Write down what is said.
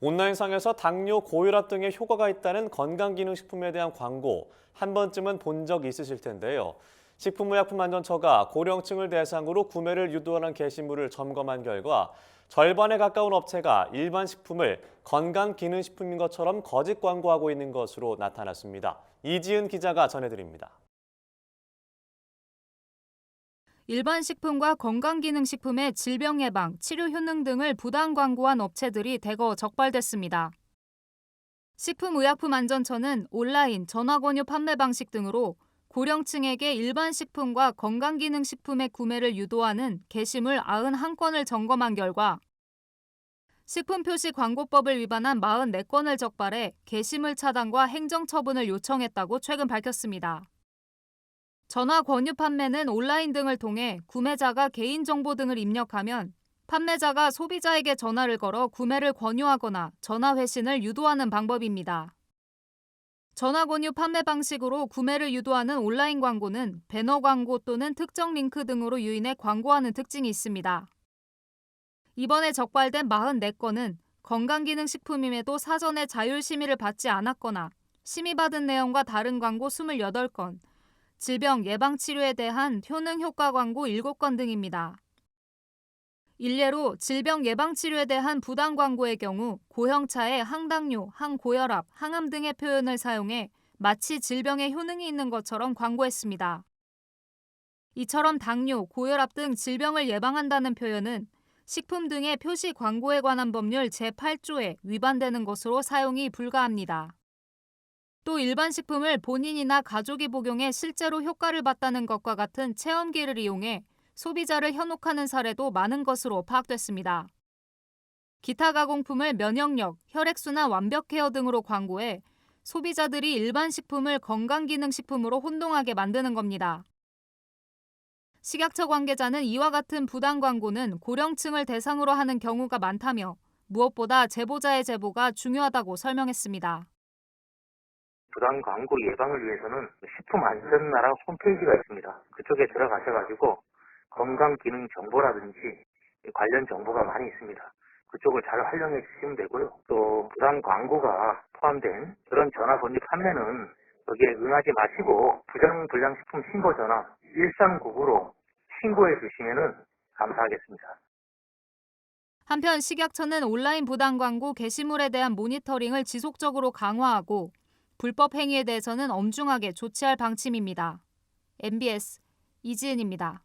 온라인상에서 당뇨, 고혈압 등의 효과가 있다는 건강기능식품에 대한 광고 한 번쯤은 본 적 있으실 텐데요. 식품의약품안전처가 고령층을 대상으로 구매를 유도하는 게시물을 점검한 결과 절반에 가까운 업체가 일반 식품을 건강기능식품인 것처럼 거짓 광고하고 있는 것으로 나타났습니다. 이지은 기자가 전해드립니다. 일반 식품과 건강기능식품의 질병 예방, 치료 효능 등을 부당 광고한 업체들이 대거 적발됐습니다. 식품의약품안전처는 온라인, 전화권유 판매 방식 등으로 고령층에게 일반 식품과 건강기능식품의 구매를 유도하는 게시물 91건을 점검한 결과 식품표시광고법을 위반한 44건을 적발해 게시물 차단과 행정처분을 요청했다고 최근 밝혔습니다. 전화 권유 판매는 온라인 등을 통해 구매자가 개인정보 등을 입력하면 판매자가 소비자에게 전화를 걸어 구매를 권유하거나 전화 회신을 유도하는 방법입니다. 전화 권유 판매 방식으로 구매를 유도하는 온라인 광고는 배너 광고 또는 특정 링크 등으로 유인해 광고하는 특징이 있습니다. 이번에 적발된 44건은 건강기능식품임에도 사전에 자율심의를 받지 않았거나 심의받은 내용과 다른 광고 28건, 질병 예방치료에 대한 효능 효과 광고 7건 등입니다. 일례로 질병 예방치료에 대한 부당 광고의 경우 고형차에 항당뇨, 항고혈압, 항암 등의 표현을 사용해 마치 질병에 효능이 있는 것처럼 광고했습니다. 이처럼 당뇨, 고혈압 등 질병을 예방한다는 표현은 식품 등의 표시 광고에 관한 법률 제8조에 위반되는 것으로 사용이 불가합니다. 또 일반 식품을 본인이나 가족이 복용해 실제로 효과를 봤다는 것과 같은 체험기를 이용해 소비자를 현혹하는 사례도 많은 것으로 파악됐습니다. 기타 가공품을 면역력, 혈액순환 완벽 케어 등으로 광고해 소비자들이 일반 식품을 건강기능식품으로 혼동하게 만드는 겁니다. 식약처 관계자는 이와 같은 부당 광고는 고령층을 대상으로 하는 경우가 많다며 무엇보다 제보자의 제보가 중요하다고 설명했습니다. 부당 광고 예방을 위해서는 식품안전나라 홈페이지가 있습니다. 그쪽에 들어가셔가지고 건강기능정보라든지 관련 정보가 많이 있습니다. 그쪽을 잘 활용해 주시면 되고요. 또 부당 광고가 포함된 그런 전화번호 판매는 거기에 응하지 마시고 부정불량식품 신고 전화 1399로 신고해 주시면 감사하겠습니다. 한편 식약처는 온라인 부당 광고 게시물에 대한 모니터링을 지속적으로 강화하고 불법 행위에 대해서는 엄중하게 조치할 방침입니다. MBS 이지은입니다.